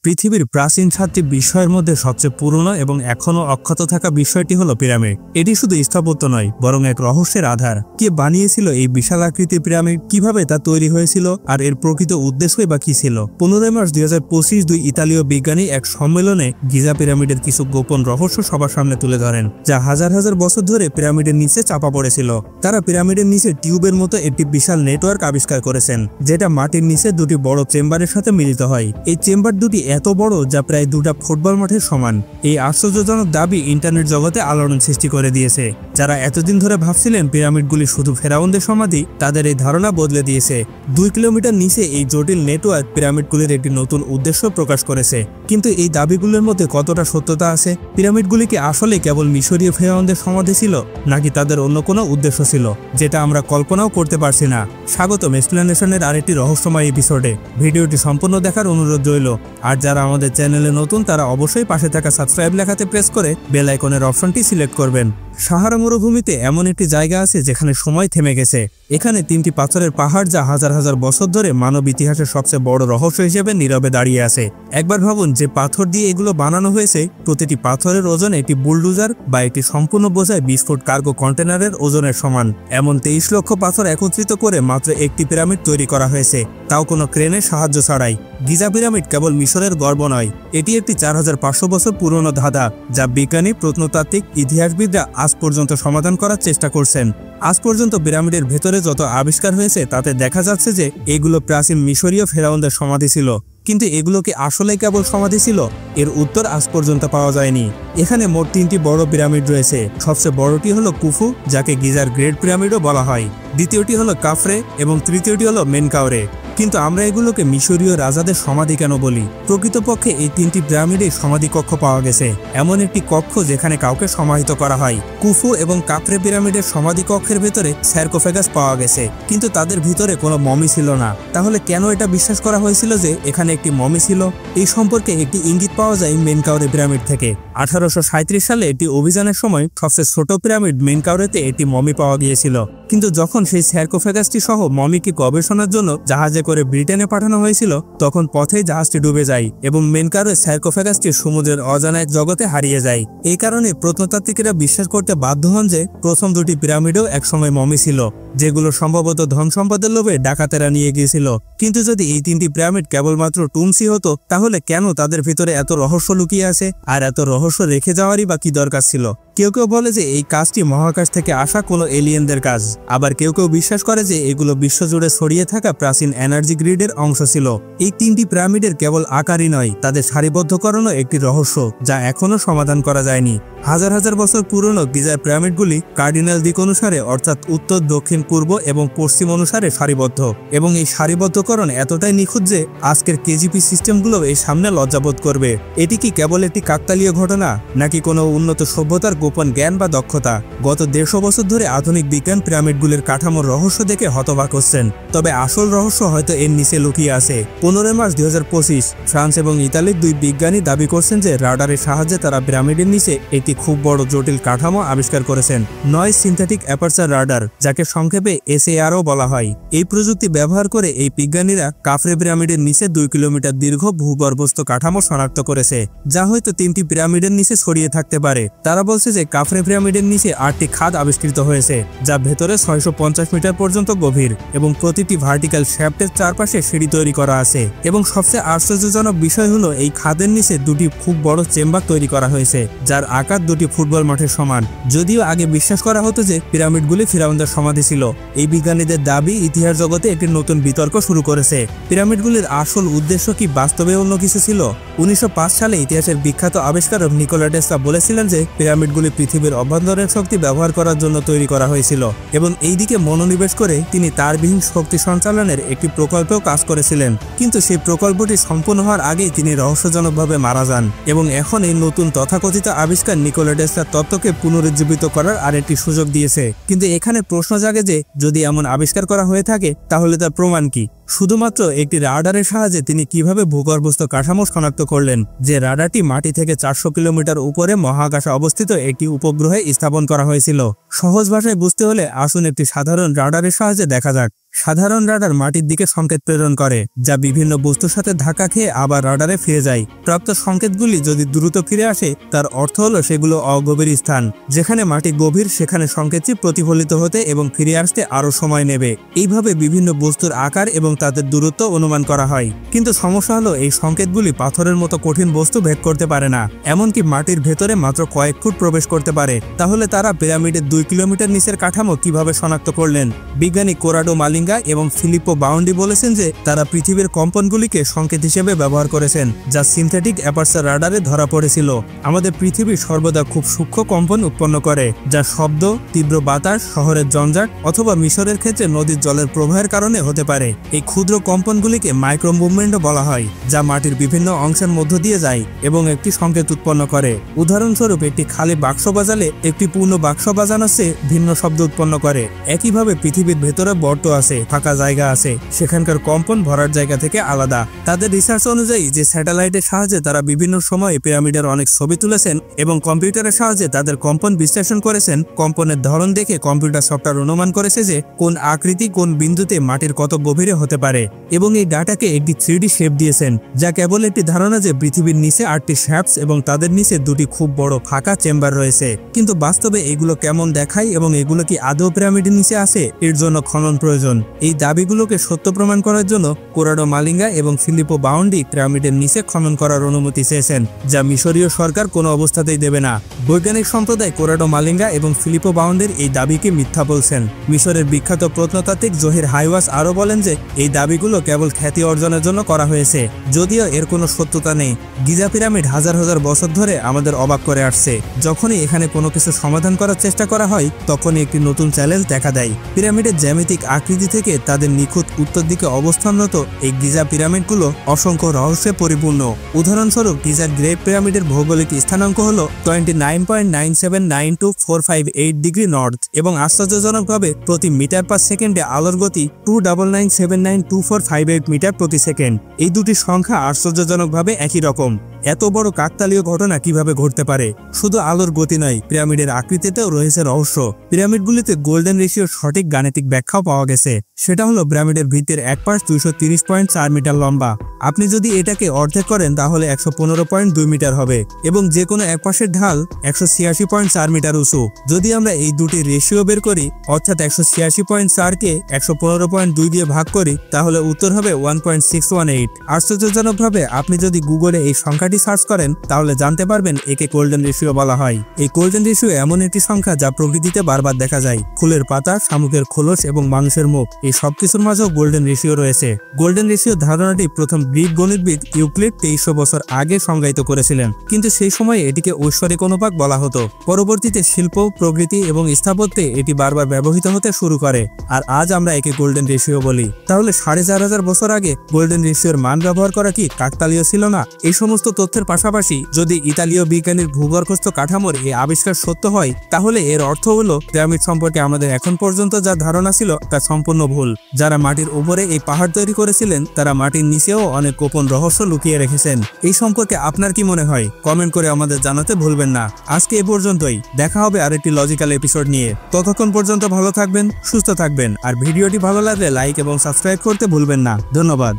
পৃথিবীর প্রাচীন 7টি বিষয়ের মধ্যে সবচেয়ে পুরনো এবং এখনও অক্ষত থাকা বিষয়টি হলো পিরামিড। এটি শুধু স্থাপত্য নয়, বরং এক রহস্যের আধার। কে বানিয়েছিল এই বিশাল আকৃতির পিরামিড, কিভাবে তা তৈরি হয়েছিল, আর এর প্রকৃত উদ্দেশ্যই বা কি ছিল? 15 মার্চ 2025 দুই ইতালীয় বিজ্ঞানী এক সম্মেলনে গিজা পিরামিডের কিছু গোপন রহস্য সবার সামনে তুলে ধরেন, যা হাজার হাজার বছর ধরে পিরামিডের নিচে চাপা পড়েছিল। তারা পিরামিডের নিচে টিউবের মতো একটি বিশাল নেটওয়ার্ক আবিষ্কার করেছেন, যেটা মাটির নিচে দুটি বড় চেম্বারের সাথে মিলিত হয়। এই চেম্বার দুটি এত বড় যা প্রায় দুটা ফুটবল মাঠের সমান। এই আশ্চর্যজনক দাবি ইন্টারনেট জগতে আলোড়ন সৃষ্টি করে দিয়েছে। যারা এতদিন ধরে ভাবছিলেন পিরামিডগুলি শুধু ফেরাউনদের সমাধি, তাদের এই ধারণা বদলে দিয়েছে। 2 কিলোমিটার নিচে এই জটিল নেটওয়ার্ক পিরামিডগুলির একটি নতুন উদ্দেশ্য প্রকাশ করেছে। কিন্তু এই দাবিগুলোর মধ্যে কতটা সত্যতা আছে? পিরামিডগুলি কি আসলে কেবল মিশরীয় ফেরাউনদের সমাধি ছিল, নাকি তাদের অন্য কোনো উদ্দেশ্য ছিল, যেটা আমরা কল্পনাও করতে পারছি না? স্বাগতম এক্সপ্লেনেশনের আরেকটি রহস্যময় এপিসোডে। ভিডিওটি সম্পূর্ণ দেখার অনুরোধ রইল। আর যারা আমাদের চ্যানেলে নতুন, তারা অবশ্যই পাশে থাকা সাবস্ক্রাইব লেখাতে প্রেস করে বেল আইকনের অপশনটি সিলেক্ট করবেন। সাহারা মরুভূমিতে এমন একটি জায়গা আছে যেখানে সময় থেমে গেছে। এখানে 3টি পাথরের পাহাড়, যা হাজার হাজার বছর ধরে মানব ইতিহাসের সবচেয়ে বড় রহস্য হিসেবে নীরবে দাঁড়িয়ে আছে। একবার ভাবুন, যে পাথর দিয়ে এগুলো বানানো হয়েছে, প্রতিটি পাথরের ওজন একটি বুলডোজার বা একটি সম্পূর্ণ বোঝায় 20 ফুট কার্গো কন্টেনারের ওজনের সমান। এমন 23 লক্ষ পাথর একত্রিত করে মাত্র একটি পিরামিড তৈরি করা হয়েছে, তাও কোনো ক্রেনের সাহায্য ছাড়াই। গিজা পিরামিড কেবল মিশরের গর্ব নয়, এটি একটি 4500 বছর পুরনো ধাঁধা, যা বিজ্ঞানী, প্রত্নতাত্ত্বিক, ইতিহাসবিদরা আজ পর্যন্ত সমাধান করার চেষ্টা করছেন। আজ পর্যন্ত পিরামিডের ভেতরে যত আবিষ্কার হয়েছে তাতে দেখা যাচ্ছে যে এগুলো প্রাচীন মিশরীয় ফেরাউনদের সমাধি ছিল। কিন্তু এগুলো কি আসলে কেবল সমাধি ছিল? এর উত্তর আজ পর্যন্ত পাওয়া যায়নি। এখানে মোট 3টি বড় পিরামিড রয়েছে। সবচেয়ে বড়টি হলো কুফু, যাকে গিজার গ্রেট পিরামিডও বলা হয়। দ্বিতীয়টি হলো কাফরে এবং তৃতীয়টি হলো মেনকাওরে। কিন্তু আমরা এগুলোকে মিশরীয় রাজাদের সমাধি কেন বলি? প্রকৃতপক্ষে এই 3টি পিরামিডে সমাধি কক্ষ পাওয়া গেছে, এমন একটি কক্ষ যেখানে কাউকে সমাহিত করা হয়। কুফু এবং কাফরে পিরামিডের সমাধি কক্ষের ভেতরে সার্কোফেগাস পাওয়া গেছে, কিন্তু তাদের ভিতরে কোনো মমি ছিল না। তাহলে কেন এটা বিশ্বাস করা হয়েছিল যে এখানে একটি মমি ছিল? এই সম্পর্কে একটি ইঙ্গিত পাওয়া যায় মেনকাওরে পিরামিড থেকে। 1837 সালে একটি অভিযানের সময় সবচেয়ে ছোট পিরামিড মেনকাওরেতে একটি মমি পাওয়া গিয়েছিল। কিন্তু যখন সেই সার্কোফেগাসটি সহ মমিকে গবেষণার জন্য জাহাজে করে ব্রিটেনে পাঠানো হয়েছিল, তখন পথেই জাহাজটি ডুবে যায় এবং মেনকাওরের সার্কোফেগাসটি সমুদ্রের অজানা এক জগতে হারিয়ে যায়। এই কারণে প্রত্নতাত্ত্বিকরা বিশ্বাস করতে বাধ্য হন যে প্রথম দুটি পিরামিডও একসময় মমি ছিল, যেগুলো সম্ভবত ধন সম্পদের লোভে ডাকাতেরা নিয়ে গিয়েছিল। কিন্তু যদি এই 3টি পিরামিড কেবলমাত্র টুমসি হতো, তাহলে কেন তাদের ভিতরে এত রহস্য লুকিয়ে আছে? আর এত রহস্য রেখে যাওয়ারই বা কি দরকার ছিল? কেউ কেউ বলে যে এই কাজটি মহাকাশ থেকে আসা কোনো এলিয়েনদের কাজ। আবার কেউ কেউ বিশ্বাস করে যে এগুলো বিশ্বজুড়ে ছড়িয়ে থাকা প্রাচীন এনার্জি গ্রিডের অংশ ছিল। এই 3টি পিরামিডের কেবল আকারই নয়, তাদের সারিবদ্ধকরণও একটি রহস্য যা এখনও সমাধান করা যায়নি। হাজার হাজার বছর পুরনো গিজার পিরামিডগুলি কার্ডিনাল দিক অনুসারে, অর্থাৎ উত্তর, দক্ষিণ, পূর্ব এবং পশ্চিম অনুসারে সারিবদ্ধ। এবং এই সারিবদ্ধকরণ এতটাই নিখুঁত যে আজকের কেজিপি সিস্টেমগুলো এই সামনে লজ্জাবোধ করবে। এটি কি কেবল একটি কাকতালীয় ঘটনা, নাকি কোনো উন্নত সভ্যতার গোপন জ্ঞান বা দক্ষতা? গত 150 বছর ধরে আধুনিক বিজ্ঞান পিরামিডগুলির কাঠামোর রহস্য দেখে হতবাক হচ্ছেন, তবে আসল রহস্য হয়তো এর নিচে লুকিয়ে আছে। 15 মার্চ 2025 ফ্রান্স এবং ইতালির 2 বিজ্ঞানী দাবি করছেন যে রাডারের সাহায্যে তারা পিরামিডের নিচে একটি খুব বড় জটিল কাঠামো আবিষ্কার করেছেন। নয়েজ সিনথেটিক অ্যাপারচার রাডার, যাকে সংক্ষেপে SARও বলা হয়। এই প্রযুক্তি ব্যবহার করে এই বিজ্ঞানীরা কাফরে পিরামিডের নিচে 2 কিলোমিটার দীর্ঘ ভূগর্ভস্থ কাঠামো শনাক্ত করেছে, যা হয়তো 3টি পিরামিডের নিচে ছড়িয়ে থাকতে পারে। তারা বলছে যে কাফরে পিরামিডের নিচে 8টি খাদ আবিষ্কৃত হয়েছে, যা ভেতরে 650 মিটার পর্যন্ত গভীর এবং প্রতিটি ভার্টিক্যাল শ্যাফটের চারপাশে সিঁড়ি তৈরি করা আছে। এবং সবচেয়ে আশ্চর্যজনক বিষয় হলো এই খাদের নিচে 2টি খুব বড় চেম্বার তৈরি করা হয়েছে, যার আকার 2টি ফুটবল মাঠের সমান। যদিও আগে বিশ্বাস করা হতো যে পিরামিডগুলি ফিরাউনদের সমাধি ছিল, এই বিজ্ঞানীদের দাবি ইতিহাস জগতে একটি নতুন বিতর্ক শুরু করেছে। পিরামিডগুলির আসল উদ্দেশ্য কি বাস্তবে অন্য কিছু ছিল? 1905 সালে ইতিহাসের বিখ্যাত আবিষ্কারক নিকোলা টেসলা বলেছিলেন যে পিরামিডগুলি পৃথিবীর অভ্যন্তরীণ শক্তি ব্যবহার করার জন্য তৈরি করা হয়েছিল, এবং এই দিকে মনোনিবেশ করে তিনি তারবিহীন শক্তি সঞ্চালনের একটি প্রকল্পেও কাজ করেছিলেন। কিন্তু সেই প্রকল্পটি সম্পূর্ণ হওয়ার আগেই তিনি রহস্যজনকভাবে মারা যান, এবং এখন এই নতুন তথাকথিত আবিষ্কার নিকোলা টেসলার তত্ত্বকে পুনরুজ্জীবিত করার আরেকটি সুযোগ দিয়েছে। কিন্তু এখানে প্রশ্ন জাগে যে যদি এমন আবিষ্কার করা হয়ে থাকে, তাহলে তার প্রমাণ কি? শুধুমাত্র একটি রাডারের সাহায্যে তিনি কিভাবে ভূগর্ভস্থ কাঠামো শনাক্ত করলেন, যে রাডারটি মাটি থেকে 400 কিলোমিটার উপরে মহাকাশে অবস্থিত একটি উপগ্রহে স্থাপন করা হয়েছিল? সহজ ভাষায় বুঝতে হলে আসুন একটি সাধারণ রাডারের সাহায্যে দেখা যাক। সাধারণ রাডার মাটির দিকে সংকেত প্রেরণ করে, যা বিভিন্ন বস্তুর সাথে ধাক্কা খেয়ে আবার রাডারে ফিরে যায়। প্রাপ্ত সংকেতগুলি যদি দ্রুত ফিরে আসে, তার অর্থ হলো সেগুলো অগভীর স্থান। যেখানে মাটি গভীর, সেখানে সংকেতটি প্রতিফলিত হতে এবং ফিরে আসতে আরও সময় নেবে। এইভাবে বিভিন্ন বস্তুর আকার এবং তাদের দূরত্ব অনুমান করা হয়। কিন্তু সমস্যা হলো, এই সংকেতগুলি পাথরের মতো কঠিন বস্তু ভেদ করতে পারে না, এমনকি মাটির ভেতরে মাত্র কয়েক ফুট প্রবেশ করতে পারে। তাহলে তারা পিরামিডের 2 কিলোমিটার নিচের কাঠামো কিভাবে শনাক্ত করলেন? বিজ্ঞানী কোরাডো মালিঙ্গা এবং ফিলিপো বাউন্ডি বলেছেন যে তারা পৃথিবীর কম্পনগুলিকে সংকেত হিসেবে ব্যবহার করেছেন, যা সিনথেটিক অ্যাপারচার রাডারে ধরা পড়েছিল। আমাদের পৃথিবী সর্বদা খুব সূক্ষ্ম কম্পন উৎপন্ন করে, যা শব্দ, তীব্র বাতাস, শহরের জঞ্জাট অথবা মিশরের ক্ষেত্রে নদীর জলের প্রবাহের কারণে হতে পারে। এই ক্ষুদ্র কম্পনগুলিকে মাইক্রো মুভমেন্টও বলা হয়, যা মাটির বিভিন্ন অংশের মধ্য দিয়ে যায় এবং একটি সংকেত উৎপন্ন করে। উদাহরণস্বরূপ, একটি খালি বাক্স বাজালে একটি পূর্ণ বাক্স বাজানোর চেয়ে ভিন্ন শব্দ উৎপন্ন করে। একইভাবে পৃথিবীর ভেতরে বর্ত আছে, ফাঁকা জায়গা আছে, সেখানকার কম্পন ভরার জায়গা থেকে আলাদা। তাদের রিসার্চ অনুযায়ী যে স্যাটেলাইটের সাহায্যে তারা বিভিন্ন সময়ে পিরামিডের অনেক ছবি তুলেছেন এবং কম্পিউটারের সাহায্যে তাদের কম্পন বিশ্লেষণ করেছেন, কম্পনের ধরন দেখে কম্পিউটার সফটওয়্যার অনুমান করেছে যে কোন আকৃতি কোন বিন্দুতে মাটির কত গভীরে হতে পারে এবং এই ডাটাকে একটি 3D শেপ দিয়েছেন, যা কেবল একটি ধারণা যে পৃথিবীর নিচে 8টি শ্যাফটস এবং তাদের নিচে 2টি খুব বড় ফাঁকা চেম্বার রয়েছে। কিন্তু বাস্তবে এগুলো কেমন দেখায় এবং এগুলো কি আদৌ পিরামিডের নিচে আছে, এর জন্য খনন প্রয়োজন। এই দাবিগুলোকে সত্য প্রমাণ করার জন্য কোরাডো মালিঙ্গা এবং ফিলিপো বাউন্ডি পিরামিডের নিচে খনন করার অনুমতি চেয়েছেন, যা মিশরীয় সরকার কোনো অবস্থাতেই দেবে না। বৈজ্ঞানিক সম্প্রদায় কোরাডো মালিঙ্গা এবং ফিলিপো বাউন্ডির এই দাবিকে মিথ্যা বলছেন। মিশরের বিখ্যাত প্রত্নতাত্ত্বিক জহির হাইওয়াস আরও বলেন যে এই দাবিগুলো কেবল খ্যাতি অর্জনের জন্য করা হয়েছে, যদিও এর কোনো সত্যতা নেই। গিজা পিরামিড হাজার হাজার বছর ধরে আমাদের অবাক করে আসছে। যখনই এখানে কোনো কিছু সমাধান করার চেষ্টা করা হয়, তখনই একটি নতুন চ্যালেঞ্জ দেখা দেয়। পিরামিডের জ্যামিতিক আকৃতি থেকে তাদের নিখুঁত উত্তর দিকে অবস্থানরত এই গিজা পিরামিডগুলো অসংখ্য রহস্যে পরিপূর্ণ। উদাহরণস্বরূপ, গিজার গ্রেট পিরামিডের ভৌগোলিক স্থানাঙ্ক হল 29.9792458 ডিগ্রি নর্থ এবং আশ্চর্যজনকভাবে প্রতি মিটার পার সেকেন্ডে আলোর গতি 299792458 মিটার প্রতি সেকেন্ড। এই দুটি সংখ্যা আশ্চর্যজনকভাবে একই রকম। এত বড় কাকতালীয় ঘটনা কিভাবে ঘটতে পারে? শুধু আলোর গতি নয়, পিরামিডের আকৃতিতেও রয়েছে রহস্য। পিরামিডগুলিতে গোল্ডেন রেশিওর সঠিক গাণিতিক ব্যাখ্যাও পাওয়া গেছে। সেটা হলো পিরামিডের ভিত্তির এক পাশ 230.4 মিটার লম্বা। আপনি যদি এটাকে অর্ধেক করেন তাহলে 115.2 মিটার হবে এবং যে কোনো এক পাশের ঢাল 186.4 মিটার উঁচু। যদি আমরা এই দুটি রেশিও বের করি, অর্থাৎ 186.4কে 115.2 দিয়ে ভাগ করি, তাহলে উত্তর হবে 1.618। আশ্চর্যজনকভাবে আপনি যদি গুগলে এই সংখ্যাটি সার্চ করেন তাহলে জানতে পারবেন একে গোল্ডেন রেশিও বলা হয়। এই গোল্ডেন রেশিও এমন একটি সংখ্যা যা প্রকৃতিতে বারবার দেখা যায়। ফুলের পাতা, শামুকের খোলস এবং মানুষের মুখ, এই সবকিছুর মাঝেও গোল্ডেন রেশিও রয়েছে। গোল্ডেন রেশিও ধারণাটি প্রথম গ্রিক গণিতবিদ ইউক্লিড 2300 বছর আগে সংজ্ঞায়িত করেছিলেন, কিন্তু সেই সময়ে এটিকে ঐশ্বরিক অনুপাত বলা হতো। পরবর্তীতে শিল্প, প্রকৃতি এবং স্থাপত্যে এটি বারবার ব্যবহৃত হতে শুরু করে, আর আজ আমরা একে গোল্ডেন রেশিও বলি। তাহলে 4500 বছর আগে গোল্ডেন রেশিওর মান ব্যবহার করা কি কাকতালীয় ছিল না? এই সমস্ত তথ্যের পাশাপাশি যদি ইতালীয় বিজ্ঞানীর ভূগর্ভস্থ কাঠামোর এই আবিষ্কার সত্য হয়, তাহলে এর অর্থ হলো পিরামিড সম্পর্কে আমাদের এখন পর্যন্ত যা ধারণা ছিল তা সম্পূর্ণ ভুল। যারা মাটির উপরে এই পাহাড় তৈরি করেছিলেন, তারা মাটির নিচেও অনেক গোপন রহস্য লুকিয়ে রেখেছেন। এই সম্পর্কে আপনার কি মনে হয়? কমেন্ট করে আমাদের জানাতে ভুলবেন না। আজকে এ পর্যন্তই, দেখা হবে আরেকটি লজিক্যাল এপিসোড নিয়ে। ততক্ষণ পর্যন্ত ভালো থাকবেন, সুস্থ থাকবেন, আর ভিডিওটি ভালো লাগলে লাইক এবং সাবস্ক্রাইব করতে ভুলবেন না। ধন্যবাদ।